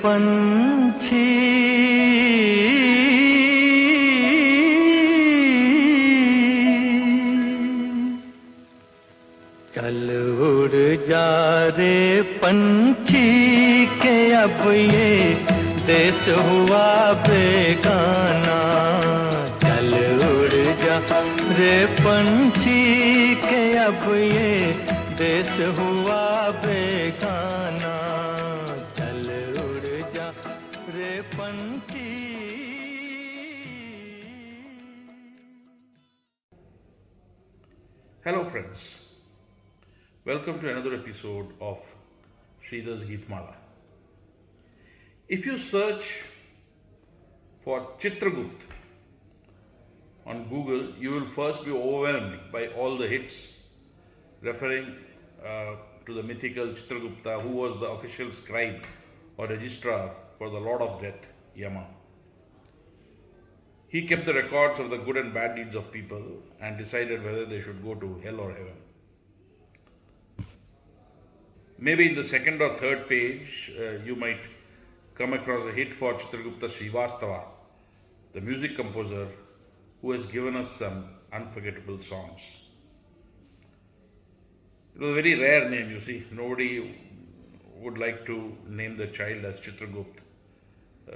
पंछी चल उड़ जा रे पंछी के अब ये देश हुआ बेगाना। चल उड़ जा रे पंछी के अब ये देश हुआ बेगाना। चल उड़ जा रे पंछी। Hello friends, welcome to another episode of Sridhar's Geetmala. If you search for Chitragupta on Google, you will first be overwhelmed by all the hits referring to the mythical Chitragupta, who was the official scribe or registrar for the Lord of Death, Yama. He kept the records of the good and bad deeds of people and decided whether they should go to hell or heaven. Maybe in the second or third page, you might come across a hit for Chitragupta Srivastava, the music composer who has given us some unforgettable songs. It was a very rare name, you see. Nobody would like to name the child as Chitragupta,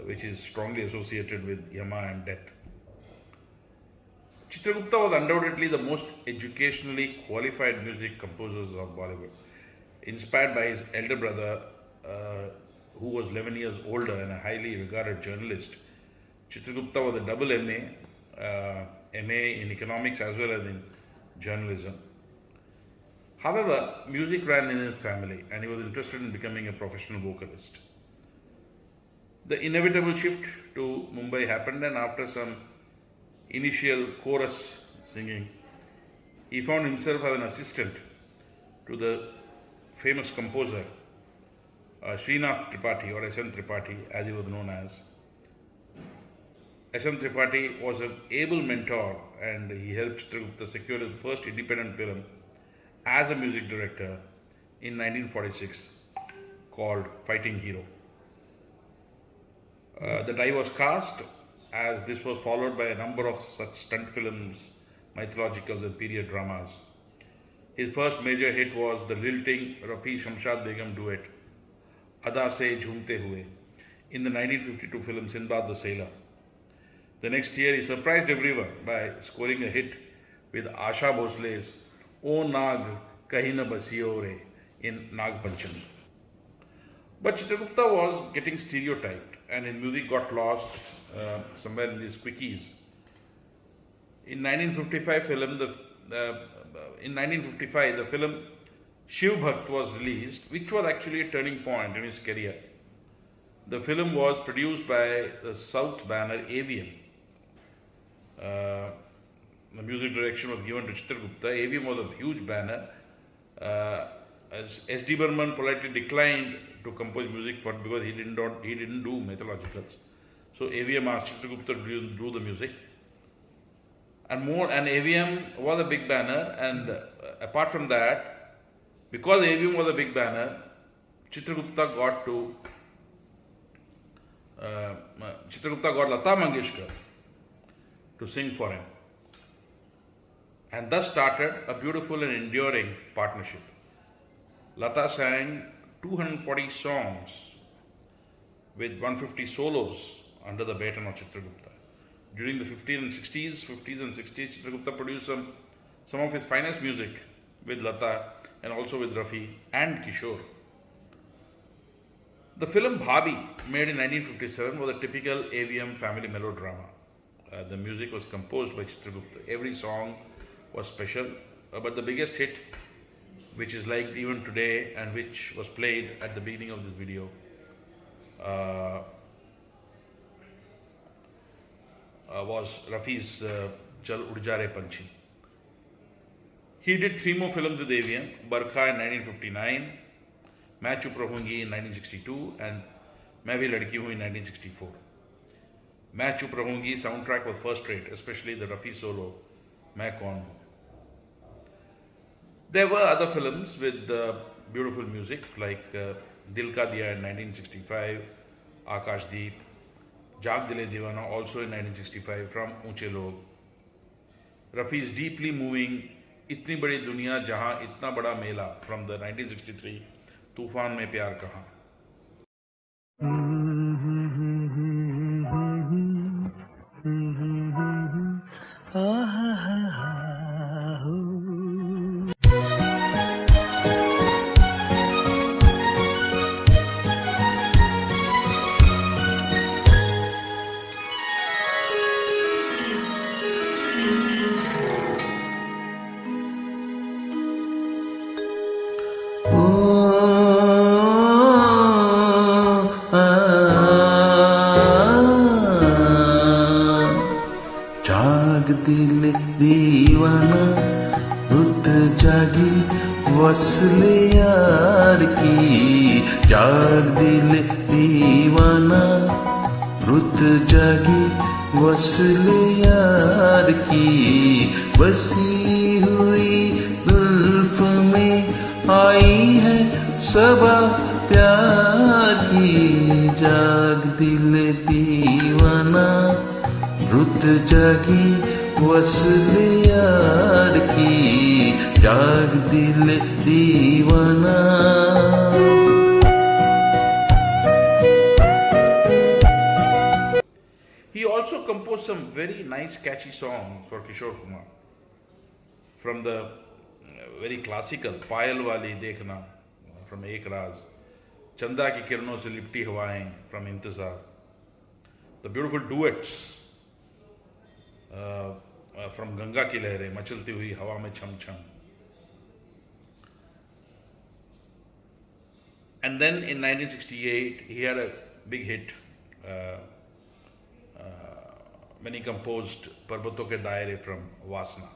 which is strongly associated with Yama and death. Chitragupta was undoubtedly the most educationally qualified music composers of Bollywood. Inspired by his elder brother, who was 11 years older and a highly regarded journalist, Chitragupta was a double MA in economics as well as in journalism. However, music ran in his family and he was interested in becoming a professional vocalist. The inevitable shift to Mumbai happened, and after some initial chorus singing, he found himself as an assistant to the famous composer Srinath Tripathi, or S.N. Tripathi as he was known as. S.N. Tripathi was an able mentor and he helped Chitragupta secure his first independent film as a music director in 1946 called Fighting Hero. The die was cast, as this was followed by a number of such stunt films, mythologicals and period dramas. His first major hit was the lilting Rafi Shamshad Begum duet Ada Se Jhoomte Hue in the 1952 film Sindbad the Sailor. The next year he surprised everyone by scoring a hit with Asha Bhosle's O Nag Kahi Na Basiyo Re in Nag Panchami. But Chitragupta was getting stereotyped and his music got lost somewhere in these quickies. In 1955, the film Shiv Bhakt was released, which was actually a turning point in his career. The film was produced by the South banner AVM. The music direction was given to Chitragupta. AVM was a huge banner. As S.D. Burman politely declined to compose music for it because he didn't do mythologicals. So AVM asked Chitragupta to do the music. And AVM was a big banner, and apart from that, because AVM was a big banner, Chitragupta got Lata Mangeshkar to sing for him. And thus started a beautiful and enduring partnership. Lata sang 240 songs with 150 solos under the baton of Chitragupta. During the 50s and 60s, Chitragupta produced some of his finest music with Lata and also with Rafi and Kishore. The film Bhabi, made in 1957, was a typical AVM family melodrama. The music was composed by Chitragupta. Every song was special, but the biggest hit, which is liked even today and which was played at the beginning of this video, was Rafi's Chal Ud Ja Re Panchi. He did 3 more films with AVM, Barkha in 1959, Main Chup Rahungi in 1962 and Main Bhi Ladki Hu in 1964. Main Chup Rahungi soundtrack was first rate, especially the Rafi solo, Main Kaun Hu. There were other films with beautiful music like Dil Ka Diya in 1965, Akashdeep, जाग दिले दीवाना, also in 1965 from ऊंचे लोग. Rafi's deeply moving इतनी बड़ी दुनिया जहां इतना बड़ा मेला from the 1963 तूफान में प्यार कहाँ. जाग दिल दीवाना रुत जागी वसले यार की. जाग दिल दीवाना रुत जागी वसले यार की. बसी हुई जुल्फ में आई है सबा प्यार की. जाग दिल दीवाना रुत जागी वसले यार की. जाग दिल दीवाना. He also composed some very nice catchy songs for Kishore Kumar. From the very classical Payal Wali Dekhna from Ek Raz, Chanda Ki Kirnon Se Lipti Hawaein from Intezar, the beautiful duets from Ganga Ki Lehre, Machalti Hui Hawa Mein Cham Cham. And then in 1968, he had a big hit when he composed Parbaton Ke Daire from Vasna.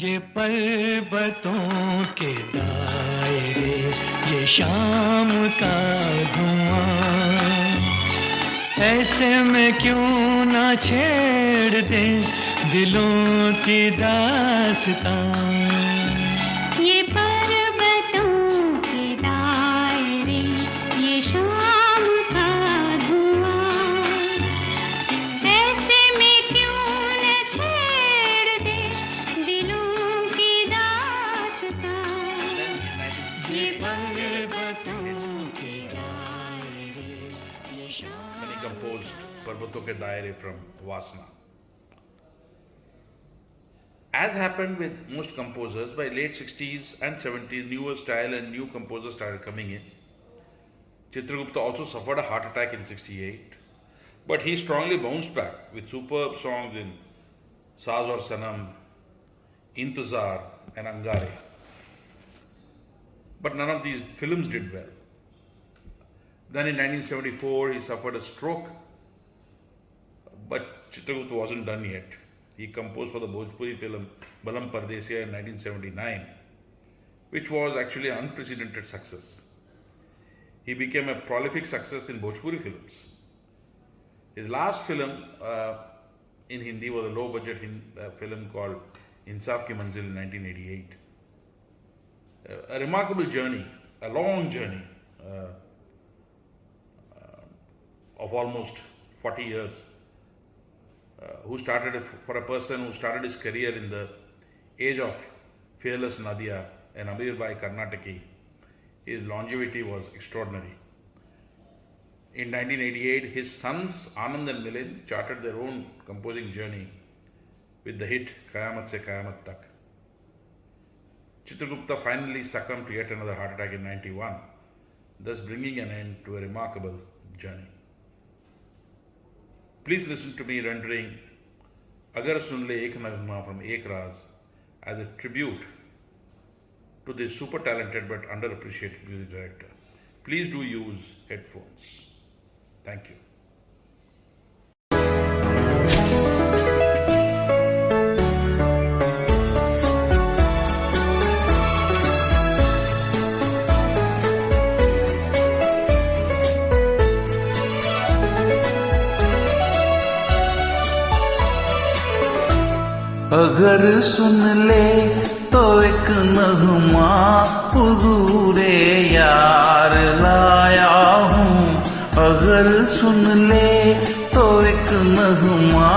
ये पर्वतों के दायरे, ये शाम का धुआं, ऐसे में क्यों ना छेड़ दे दिलों की दास्तां. ये पर्वतों के दायरे, ये शाम का धुआं, ऐसे में क्यों न छेड़ दे दिलों की दास्तां. ये पर्वतों के दायरे, ये शाम. When he composed Parbaton Ke Daire from Vasna. As happened with most composers, by late 60s and 70s, newer style and new composers started coming in. Chitragupta also suffered a heart attack in 68, but he strongly bounced back with superb songs in Saaz Aur Sanam, Intezar and Angare. But none of these films did well. Then in 1974, he suffered a stroke, but Chitragupta wasn't done yet. He composed for the Bhojpuri film Balam Pardesiya in 1979, which was actually an unprecedented success. He became a prolific success in Bhojpuri films. His last film in Hindi was a low-budget film called Insaf Ki Manzil in 1988. A remarkable journey, a long journey of almost 40 years. For a person who started his career in the age of fearless Nadia and Amir Bhai Karnataki, his longevity was extraordinary. In 1988, his sons Anand and Milind charted their own composing journey with the hit Qayamat Se Qayamat Tak. Chitragupta finally succumbed to yet another heart attack in 91, thus bringing an end to a remarkable journey. Please listen to me rendering Agar Sunle Ek Nagma from Ek Raz as a tribute to this super talented but underappreciated music director. Please do use headphones. Thank you. अगर सुन ले तो एक नगमा हुजूरे यार लाया हूँ। अगर सुन ले तो एक नगमा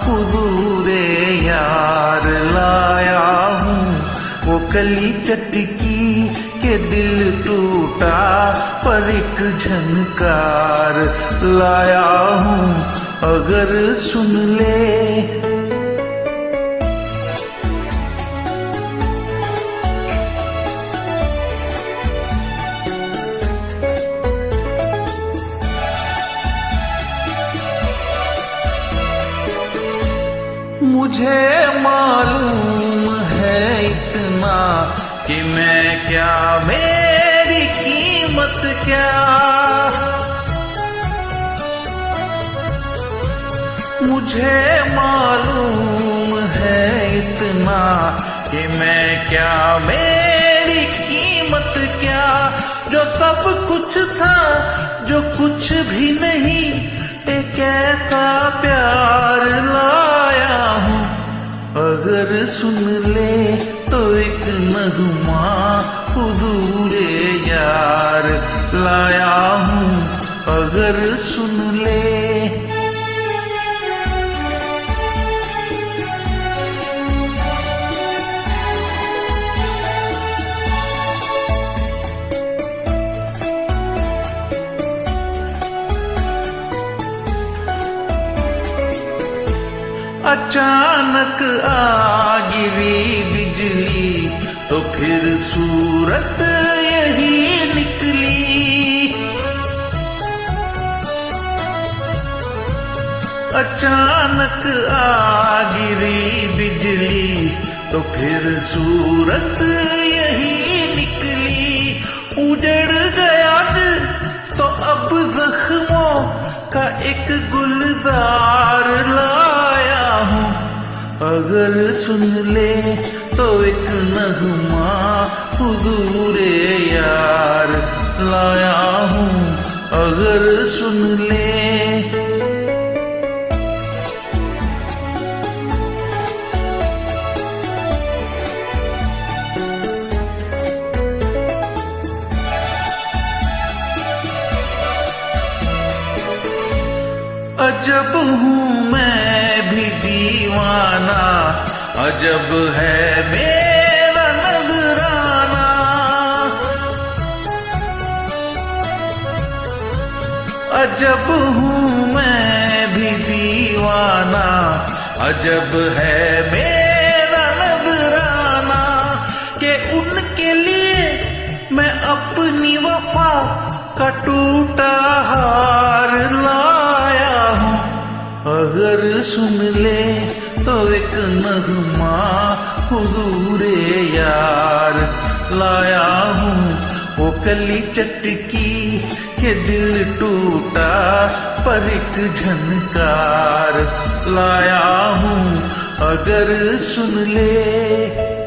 हुजूरे यार लाया हूँ। वो कली चटकी के दिल टूटा पर एक झनकार लाया हूँ। अगर सुन ले। मुझे मालूम है इतना कि मैं क्या, मेरी कीमत क्या। मुझे मालूम है इतना कि मैं क्या, मेरी कीमत क्या। जो सब कुछ था, जो कुछ भी नहीं, एक ऐसा प्यार लाया हूँ। अगर सुन ले तो एक नगमा हुजूरे यार लाया हूँ। अगर सुन ले। अचानक आ गिरी बिजली तो फिर सूरत यही निकली। अचानक आ गिरी बिजली तो फिर सूरत यही निकली। उजड़ गया दिल तो अब जख्मों का एक गुलजार लाया हूँ। अगर सुन ले तो एक नगमा हुजूरे यार लाया हूँ। अगर सुन ले। अजब हूँ मैं भी दीवाना, अजब है मेरा नजराना। अजब हूँ मैं भी दीवाना, अजब है मेरा नजराना। कि उनके लिए मैं अपनी वफा का टूटा हार लाया हूँ। अगर सुन ले तो एक नगमा हुजूरे यार लाया हूँ। वो कली चटकी के दिल टूटा पर एक झनकार लाया हूँ। अगर सुन ले।